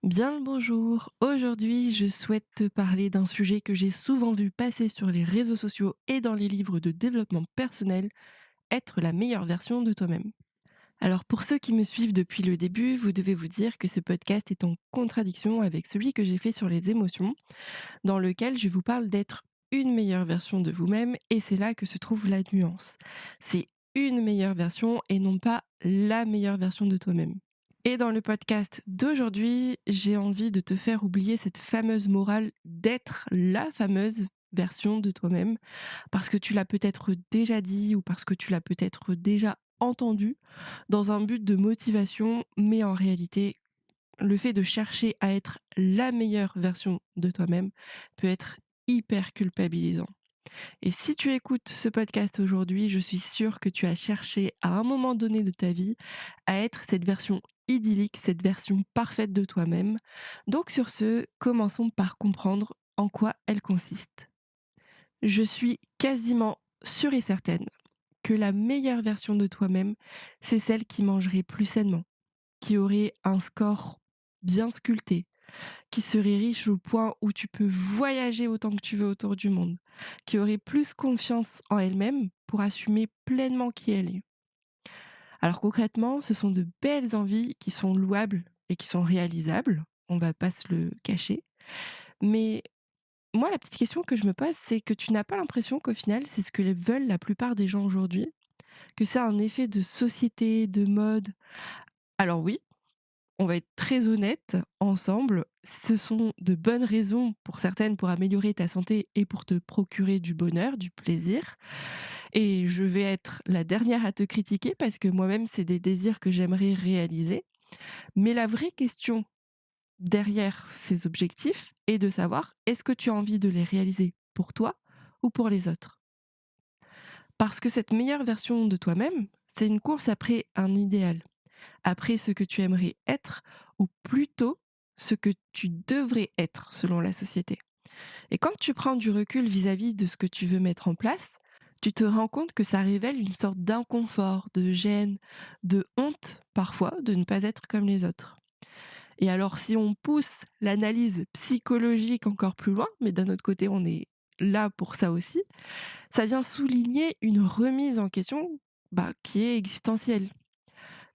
Bien le bonjour. Aujourd'hui, je souhaite te parler d'un sujet que j'ai souvent vu passer sur les réseaux sociaux et dans les livres de développement personnel, être la meilleure version de toi-même. Alors pour ceux qui me suivent depuis le début, vous devez vous dire que ce podcast est en contradiction avec celui que j'ai fait sur les émotions, dans lequel je vous parle d'être une meilleure version de vous-même et c'est là que se trouve la nuance. C'est une meilleure version et non pas la meilleure version de toi-même. Et dans le podcast d'aujourd'hui, j'ai envie de te faire oublier cette fameuse morale d'être la fameuse version de toi-même, parce que tu l'as peut-être déjà dit ou parce que tu l'as peut-être déjà entendu dans un but de motivation, mais en réalité, le fait de chercher à être la meilleure version de toi-même peut être hyper culpabilisant. Et si tu écoutes ce podcast aujourd'hui, je suis sûre que tu as cherché à un moment donné de ta vie à être cette version idyllique, cette version parfaite de toi-même. Donc sur ce, commençons par comprendre en quoi elle consiste. Je suis quasiment sûre et certaine que la meilleure version de toi-même, c'est celle qui mangerait plus sainement, qui aurait un score bien sculpté, qui serait riche au point où tu peux voyager autant que tu veux autour du monde, qui aurait plus confiance en elle-même pour assumer pleinement qui elle est. Alors concrètement, ce sont de belles envies qui sont louables et qui sont réalisables, on va pas se le cacher. Mais moi, la petite question que je me pose, c'est que tu n'as pas l'impression qu'au final, c'est ce que veulent la plupart des gens aujourd'hui, que c'est un effet de société, de mode. Alors oui, on va être très honnête ensemble, ce sont de bonnes raisons pour certaines pour améliorer ta santé et pour te procurer du bonheur, du plaisir. Et je vais être la dernière à te critiquer parce que moi-même, c'est des désirs que j'aimerais réaliser. Mais la vraie question derrière ces objectifs est de savoir, est-ce que tu as envie de les réaliser pour toi ou pour les autres? Parce que cette meilleure version de toi-même, c'est une course après un idéal, après ce que tu aimerais être ou plutôt ce que tu devrais être selon la société. Et quand tu prends du recul vis-à-vis de ce que tu veux mettre en place, tu te rends compte que ça révèle une sorte d'inconfort, de gêne, de honte parfois de ne pas être comme les autres. Et alors si on pousse l'analyse psychologique encore plus loin, mais d'un autre côté on est là pour ça aussi, ça vient souligner une remise en question qui est existentielle.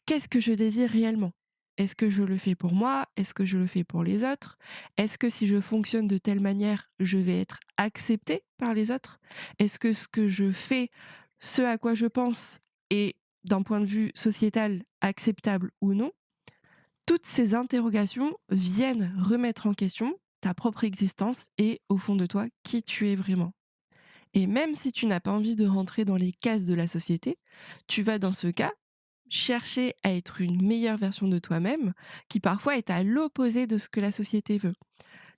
Qu'est-ce que je désire réellement? Est-ce que je le fais pour moi? Est-ce que je le fais pour les autres? Est-ce que si je fonctionne de telle manière, je vais être acceptée par les autres? Est-ce que ce que je fais, ce à quoi je pense, est d'un point de vue sociétal acceptable ou non? Toutes ces interrogations viennent remettre en question ta propre existence et au fond de toi, qui tu es vraiment. Et même si tu n'as pas envie de rentrer dans les cases de la société, tu vas dans ce cas chercher à être une meilleure version de toi-même qui parfois est à l'opposé de ce que la société veut.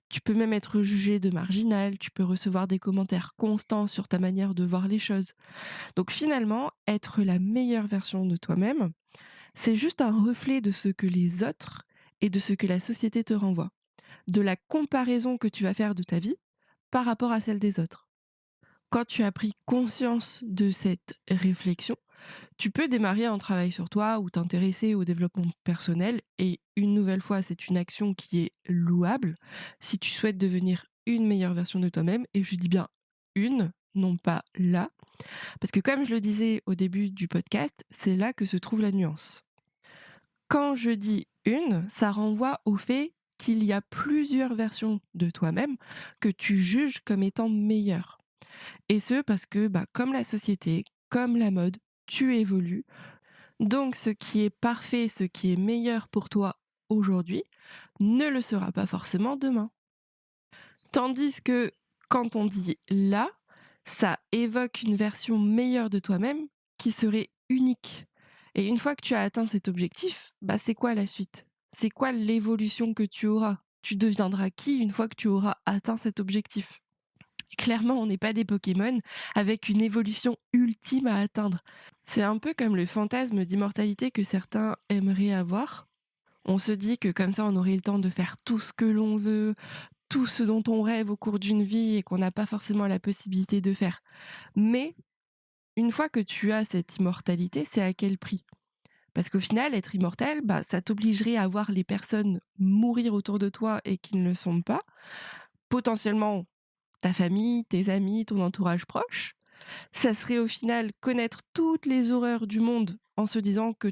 Tu peux même être jugé de marginal, tu peux recevoir des commentaires constants sur ta manière de voir les choses. Donc finalement, être la meilleure version de toi-même, c'est juste un reflet de ce que les autres et de ce que la société te renvoie, de la comparaison que tu vas faire de ta vie par rapport à celle des autres. Quand tu as pris conscience de cette réflexion, tu peux démarrer un travail sur toi ou t'intéresser au développement personnel. Et une nouvelle fois, c'est une action qui est louable si tu souhaites devenir une meilleure version de toi-même. Et je dis bien une, non pas la. Parce que comme je le disais au début du podcast, c'est là que se trouve la nuance. Quand je dis une, ça renvoie au fait qu'il y a plusieurs versions de toi-même que tu juges comme étant meilleures. Et ce parce que, comme la société, comme la mode, tu évolues. Donc ce qui est parfait, ce qui est meilleur pour toi aujourd'hui, ne le sera pas forcément demain. Tandis que quand on dit là, ça évoque une version meilleure de toi-même qui serait unique. Et une fois que tu as atteint cet objectif, c'est quoi la suite? C'est quoi l'évolution que tu auras? Tu deviendras qui une fois que tu auras atteint cet objectif? Clairement, on n'est pas des Pokémon avec une évolution ultime à atteindre. C'est un peu comme le fantasme d'immortalité que certains aimeraient avoir. On se dit que comme ça, on aurait le temps de faire tout ce que l'on veut, tout ce dont on rêve au cours d'une vie et qu'on n'a pas forcément la possibilité de faire. Mais une fois que tu as cette immortalité, c'est à quel prix? Parce qu'au final, être immortel, ça t'obligerait à voir les personnes mourir autour de toi et qui ne le sont pas. Potentiellement ta famille, tes amis, ton entourage proche. Ça serait au final connaître toutes les horreurs du monde en se disant que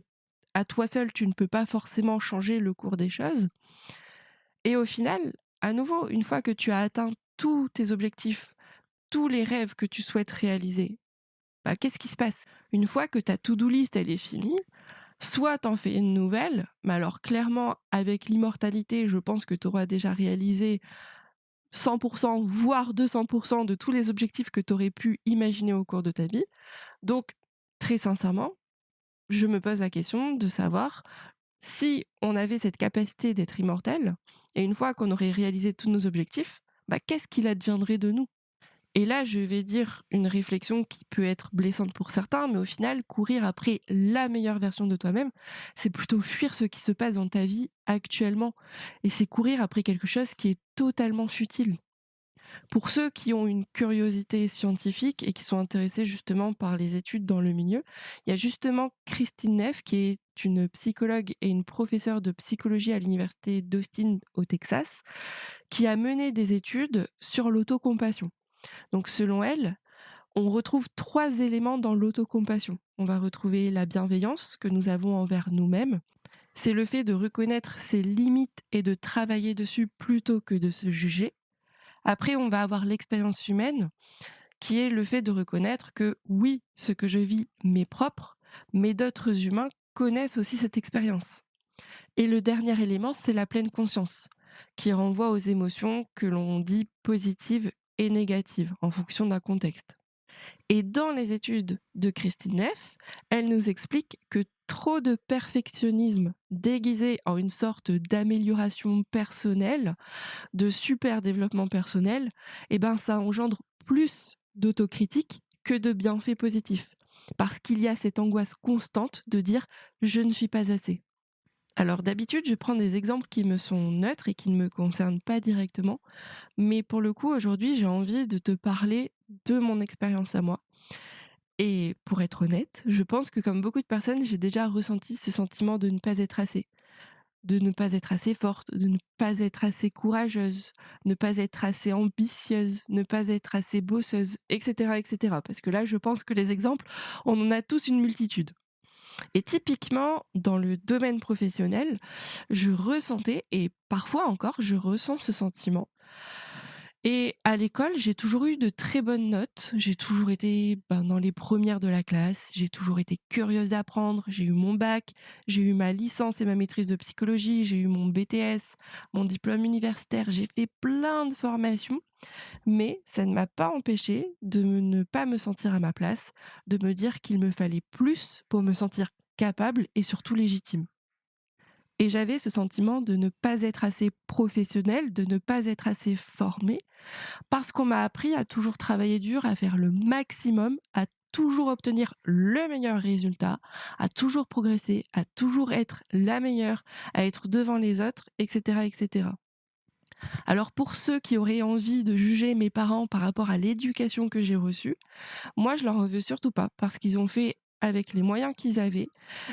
à toi seul, tu ne peux pas forcément changer le cours des choses. Et au final, à nouveau, une fois que tu as atteint tous tes objectifs, tous les rêves que tu souhaites réaliser, qu'est-ce qui se passe? Une fois que ta to-do list, elle est finie, soit tu en fais une nouvelle, mais alors clairement, avec l'immortalité, je pense que tu auras déjà réalisé 100%, voire 200% de tous les objectifs que tu aurais pu imaginer au cours de ta vie. Donc, très sincèrement, je me pose la question de savoir si on avait cette capacité d'être immortel, et une fois qu'on aurait réalisé tous nos objectifs, qu'est-ce qu'il adviendrait de nous? Et là, je vais dire une réflexion qui peut être blessante pour certains, mais au final, courir après la meilleure version de toi-même, c'est plutôt fuir ce qui se passe dans ta vie actuellement. Et c'est courir après quelque chose qui est totalement futile. Pour ceux qui ont une curiosité scientifique et qui sont intéressés justement par les études dans le milieu, il y a justement Christine Neff, qui est une psychologue et une professeure de psychologie à l'université d'Austin au Texas, qui a mené des études sur l'autocompassion. Donc selon elle, on retrouve 3 éléments dans l'autocompassion. On va retrouver la bienveillance que nous avons envers nous-mêmes. C'est le fait de reconnaître ses limites et de travailler dessus plutôt que de se juger. Après, on va avoir l'expérience humaine, qui est le fait de reconnaître que oui, ce que je vis m'est propre, mais d'autres humains connaissent aussi cette expérience. Et le dernier élément, c'est la pleine conscience, qui renvoie aux émotions que l'on dit positives et négatives en fonction d'un contexte. Et dans les études de Christine Neff, elle nous explique que trop de perfectionnisme déguisé en une sorte d'amélioration personnelle, de super développement personnel, ça engendre plus d'autocritique que de bienfaits positifs. Parce qu'il y a cette angoisse constante de dire je ne suis pas assez. Alors d'habitude, je prends des exemples qui me sont neutres et qui ne me concernent pas directement, mais pour le coup, aujourd'hui, j'ai envie de te parler de mon expérience à moi. Et pour être honnête, je pense que comme beaucoup de personnes, j'ai déjà ressenti ce sentiment de ne pas être assez, de ne pas être assez forte, de ne pas être assez courageuse, ne pas être assez ambitieuse, ne pas être assez bosseuse, etc., etc. Parce que là, je pense que les exemples, on en a tous une multitude. Et typiquement, dans le domaine professionnel, je ressentais, et parfois encore, je ressens ce sentiment. Et à l'école, j'ai toujours eu de très bonnes notes. J'ai toujours été dans les premières de la classe. J'ai toujours été curieuse d'apprendre. J'ai eu mon bac, j'ai eu ma licence et ma maîtrise de psychologie, j'ai eu mon BTS, mon diplôme universitaire. J'ai fait plein de formations, mais ça ne m'a pas empêché de ne pas me sentir à ma place, de me dire qu'il me fallait plus pour me sentir capable et surtout légitime. Et j'avais ce sentiment de ne pas être assez professionnelle, de ne pas être assez formée, parce qu'on m'a appris à toujours travailler dur, à faire le maximum, à toujours obtenir le meilleur résultat, à toujours progresser, à toujours être la meilleure, à être devant les autres, etc., etc. Alors pour ceux qui auraient envie de juger mes parents par rapport à l'éducation que j'ai reçue, moi je leur en veux surtout pas, parce qu'ils ont fait avec les moyens qu'ils avaient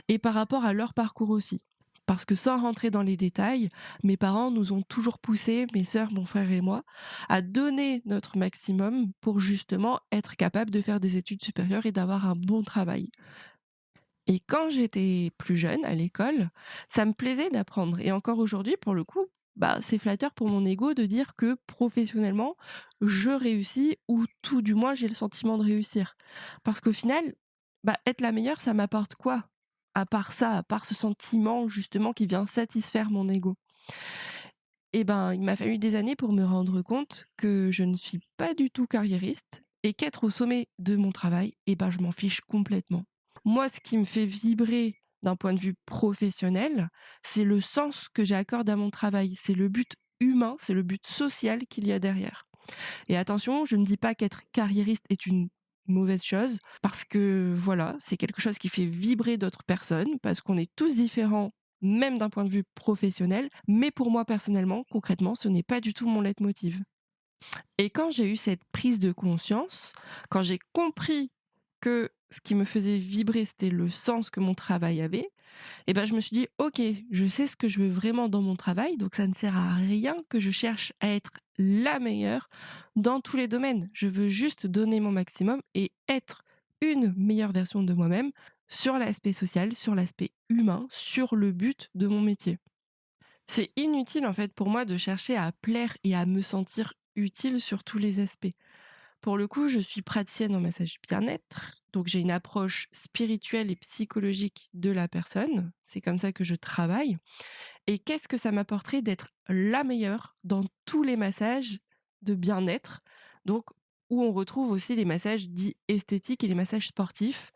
et par rapport à leur parcours aussi. Parce que sans rentrer dans les détails, mes parents nous ont toujours poussés, mes sœurs, mon frère et moi, à donner notre maximum pour justement être capable de faire des études supérieures et d'avoir un bon travail. Et quand j'étais plus jeune, à l'école, ça me plaisait d'apprendre. Et encore aujourd'hui, pour le coup, c'est flatteur pour mon ego de dire que professionnellement, je réussis ou tout du moins j'ai le sentiment de réussir. Parce qu'au final, être la meilleure, ça m'apporte quoi? À part ça, à part ce sentiment justement qui vient satisfaire mon ego. Et il m'a fallu des années pour me rendre compte que je ne suis pas du tout carriériste et qu'être au sommet de mon travail, je m'en fiche complètement. Moi, ce qui me fait vibrer d'un point de vue professionnel, c'est le sens que j'accorde à mon travail, c'est le but humain, c'est le but social qu'il y a derrière. Et attention, je ne dis pas qu'être carriériste est une mauvaise chose, parce que voilà, c'est quelque chose qui fait vibrer d'autres personnes, parce qu'on est tous différents, même d'un point de vue professionnel. Mais pour moi, personnellement, concrètement, ce n'est pas du tout mon leitmotiv. Et quand j'ai eu cette prise de conscience, quand j'ai compris que ce qui me faisait vibrer, c'était le sens que mon travail avait, Et ben, je me suis dit: «OK, je sais ce que je veux vraiment dans mon travail, donc ça ne sert à rien que je cherche à être la meilleure dans tous les domaines. Je veux juste donner mon maximum et être une meilleure version de moi-même sur l'aspect social, sur l'aspect humain, sur le but de mon métier». C'est inutile, en fait, pour moi de chercher à plaire et à me sentir utile sur tous les aspects. Pour le coup, je suis praticienne en massage bien-être, donc j'ai une approche spirituelle et psychologique de la personne. C'est comme ça que je travaille. Et qu'est-ce que ça m'apporterait d'être la meilleure dans tous les massages de bien-être, donc où on retrouve aussi les massages dits esthétiques et les massages sportifs.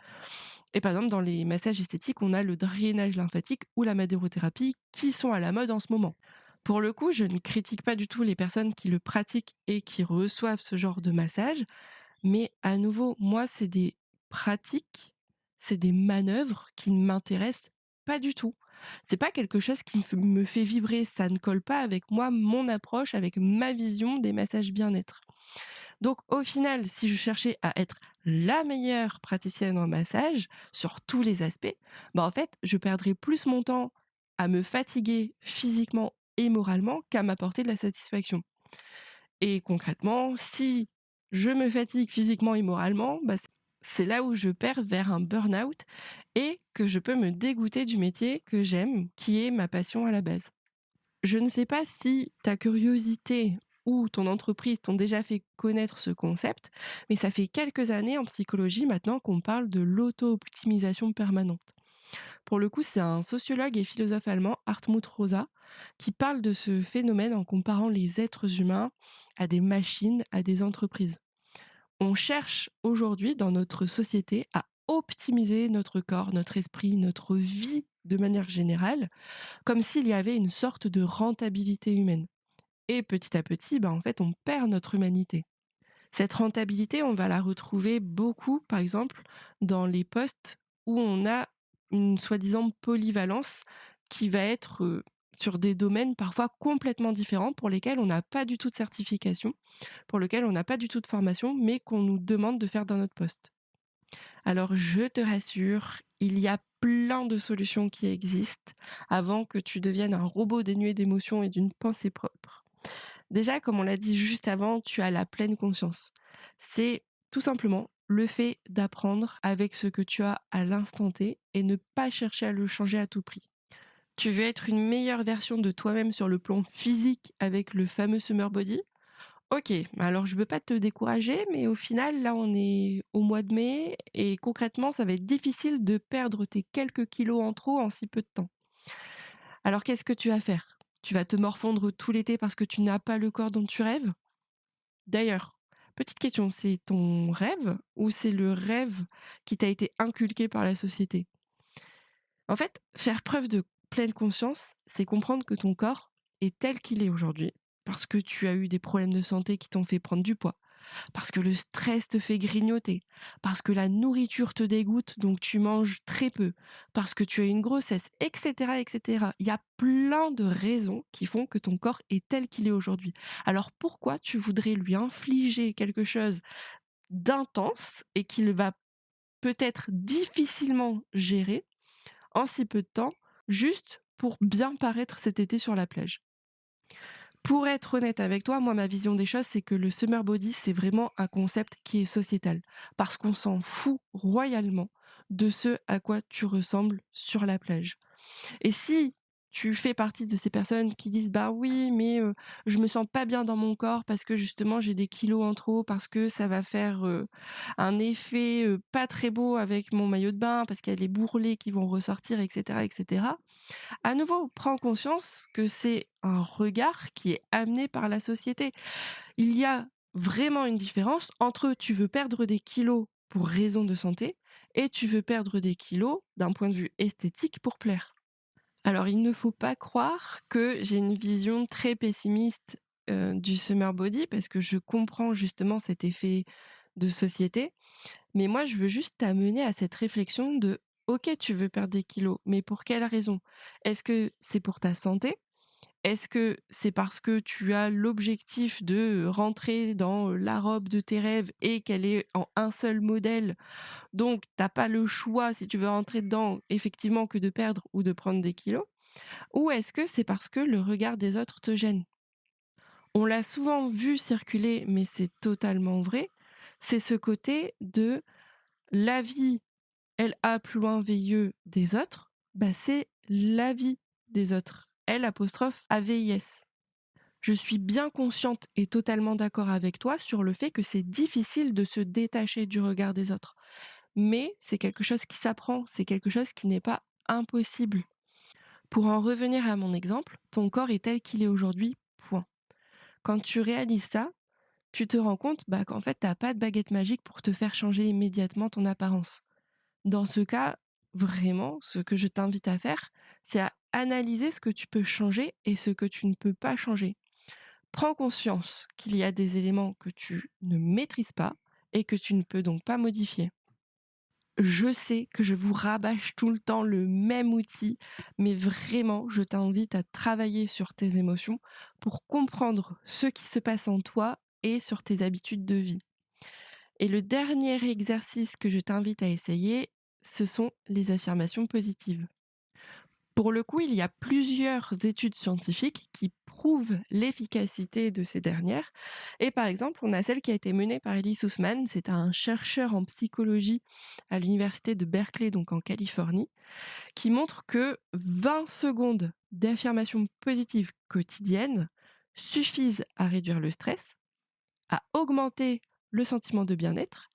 Et par exemple, dans les massages esthétiques, on a le drainage lymphatique ou la madérothérapie qui sont à la mode en ce moment. Pour le coup, je ne critique pas du tout les personnes qui le pratiquent et qui reçoivent ce genre de massage, mais à nouveau, moi, c'est des pratiques, c'est des manœuvres qui ne m'intéressent pas du tout. C'est pas quelque chose qui me fait vibrer, ça ne colle pas avec moi, mon approche, avec ma vision des massages bien-être. Donc au final, si je cherchais à être la meilleure praticienne en massage sur tous les aspects, bah en fait, je perdrais plus mon temps à me fatiguer physiquement et moralement qu'à m'apporter de la satisfaction. Et concrètement, si je me fatigue physiquement et moralement, bah, c'est là où je perds vers un burn-out et que je peux me dégoûter du métier que j'aime, qui est ma passion à la base. Je ne sais pas si ta curiosité ou ton entreprise t'ont déjà fait connaître ce concept, mais ça fait quelques années en psychologie maintenant qu'on parle de l'auto-optimisation permanente. Pour le coup, c'est un sociologue et philosophe allemand, Hartmut Rosa, qui parle de ce phénomène en comparant les êtres humains à des machines, à des entreprises. On cherche aujourd'hui dans notre société à optimiser notre corps, notre esprit, notre vie de manière générale, comme s'il y avait une sorte de rentabilité humaine. Et petit à petit, en fait, on perd notre humanité. Cette rentabilité, on va la retrouver beaucoup, par exemple, dans les postes où on a une soi-disant polyvalence qui va être sur des domaines parfois complètement différents pour lesquels on n'a pas du tout de certification, pour lesquels on n'a pas du tout de formation, mais qu'on nous demande de faire dans notre poste. Alors, je te rassure, il y a plein de solutions qui existent avant que tu deviennes un robot dénué d'émotions et d'une pensée propre. Déjà, comme on l'a dit juste avant, tu as la pleine conscience. C'est tout simplement le fait d'apprendre avec ce que tu as à l'instant T et ne pas chercher à le changer à tout prix. Tu veux être une meilleure version de toi-même sur le plan physique avec le fameux summer body? Ok, alors je ne veux pas te décourager, mais au final, là, on est au mois de mai et concrètement, ça va être difficile de perdre tes quelques kilos en trop en si peu de temps. Alors qu'est-ce que tu vas faire? Tu vas te morfondre tout l'été parce que tu n'as pas le corps dont tu rêves? D'ailleurs, petite question, c'est ton rêve ou c'est le rêve qui t'a été inculqué par la société? En fait, faire preuve de pleine conscience, c'est comprendre que ton corps est tel qu'il est aujourd'hui parce que tu as eu des problèmes de santé qui t'ont fait prendre du poids, parce que le stress te fait grignoter, parce que la nourriture te dégoûte, donc tu manges très peu, parce que tu as une grossesse, etc., etc. Il y a plein de raisons qui font que ton corps est tel qu'il est aujourd'hui. Alors pourquoi tu voudrais lui infliger quelque chose d'intense et qu'il va peut-être difficilement gérer en si peu de temps, juste pour bien paraître cet été sur la plage? Pour être honnête avec toi, moi, ma vision des choses, c'est que le summer body, c'est vraiment un concept qui est sociétal. Parce qu'on s'en fout royalement de ce à quoi tu ressembles sur la plage. Et si tu fais partie de ces personnes qui disent: «Bah oui, mais je me sens pas bien dans mon corps parce que justement j'ai des kilos en trop, parce que ça va faire, un effet, pas très beau avec mon maillot de bain, parce qu'il y a les bourrelets qui vont ressortir» et cetera. À nouveau, prends conscience que c'est un regard qui est amené par la société. Il y a vraiment une différence entre tu veux perdre des kilos pour raison de santé et tu veux perdre des kilos d'un point de vue esthétique pour plaire. Alors, il ne faut pas croire que j'ai une vision très pessimiste du summer body parce que je comprends justement cet effet de société. Mais moi, je veux juste t'amener à cette réflexion de OK, tu veux perdre des kilos, mais pour quelle raison? Est-ce que c'est pour ta santé? Est-ce que c'est parce que tu as l'objectif de rentrer dans la robe de tes rêves et qu'elle est en un seul modèle, donc t'as pas le choix si tu veux rentrer dedans, effectivement, que de perdre ou de prendre des kilos? Ou est-ce que c'est parce que le regard des autres te gêne? On l'a souvent vu circuler, mais c'est totalement vrai. C'est ce côté de l'avis LA plus loin VIE des autres, bah c'est l'avis des autres. L apostrophe AVIS. Je suis bien consciente et totalement d'accord avec toi sur le fait que c'est difficile de se détacher du regard des autres. Mais c'est quelque chose qui s'apprend, c'est quelque chose qui n'est pas impossible. Pour en revenir à mon exemple, ton corps est tel qu'il est aujourd'hui, point. Quand tu réalises ça, tu te rends compte qu'en fait, tu n'as pas de baguette magique pour te faire changer immédiatement ton apparence. Dans ce cas, vraiment, ce que je t'invite à faire, c'est à analyser ce que tu peux changer et ce que tu ne peux pas changer. Prends conscience qu'il y a des éléments que tu ne maîtrises pas et que tu ne peux donc pas modifier. Je sais que je vous rabâche tout le temps le même outil, mais vraiment, je t'invite à travailler sur tes émotions pour comprendre ce qui se passe en toi et sur tes habitudes de vie. Et le dernier exercice que je t'invite à essayer, ce sont les affirmations positives. Pour le coup, il y a plusieurs études scientifiques qui prouvent l'efficacité de ces dernières. Et par exemple, on a celle qui a été menée par Ellie Sussman. C'est un chercheur en psychologie à l'université de Berkeley, donc en Californie, qui montre que 20 secondes d'affirmations positives quotidiennes suffisent à réduire le stress, à augmenter le sentiment de bien-être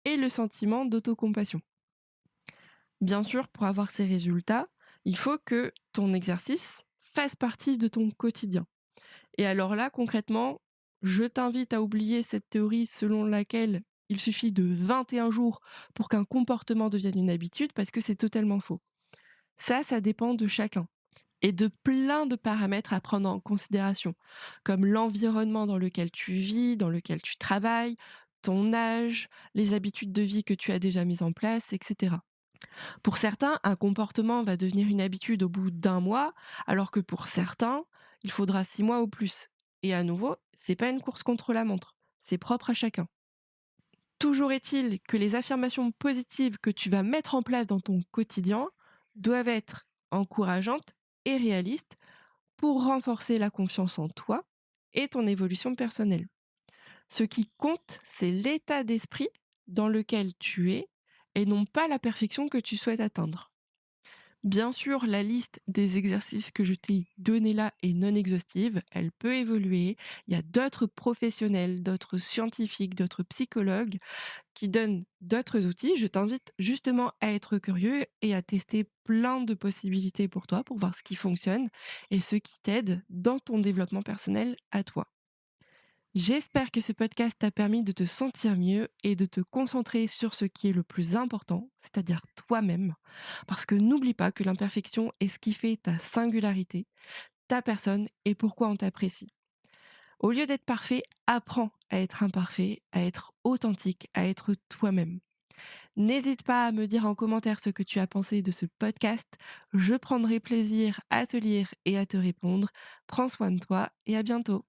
et le sentiment d'autocompassion. Bien sûr, pour avoir ces résultats, il faut que ton exercice fasse partie de ton quotidien. Et alors là, concrètement, je t'invite à oublier cette théorie selon laquelle il suffit de 21 jours pour qu'un comportement devienne une habitude, parce que c'est totalement faux. Ça dépend de chacun et de plein de paramètres à prendre en considération, comme l'environnement dans lequel tu vis, dans lequel tu travailles, ton âge, les habitudes de vie que tu as déjà mises en place, etc. Pour certains, un comportement va devenir une habitude au bout d'un mois, alors que pour certains, il faudra 6 mois ou plus. Et à nouveau, c'est pas une course contre la montre, c'est propre à chacun. Toujours est-il que les affirmations positives que tu vas mettre en place dans ton quotidien doivent être encourageantes et réalistes pour renforcer la confiance en toi et ton évolution personnelle. Ce qui compte, c'est l'état d'esprit dans lequel tu es et non pas la perfection que tu souhaites atteindre. Bien sûr, la liste des exercices que je t'ai donnés là est non exhaustive, elle peut évoluer. Il y a d'autres professionnels, d'autres scientifiques, d'autres psychologues qui donnent d'autres outils. Je t'invite justement à être curieux et à tester plein de possibilités pour toi, pour voir ce qui fonctionne et ce qui t'aide dans ton développement personnel à toi. J'espère que ce podcast t'a permis de te sentir mieux et de te concentrer sur ce qui est le plus important, c'est-à-dire toi-même. Parce que n'oublie pas que l'imperfection est ce qui fait ta singularité, ta personne et pourquoi on t'apprécie. Au lieu d'être parfait, apprends à être imparfait, à être authentique, à être toi-même. N'hésite pas à me dire en commentaire ce que tu as pensé de ce podcast. Je prendrai plaisir à te lire et à te répondre. Prends soin de toi et à bientôt.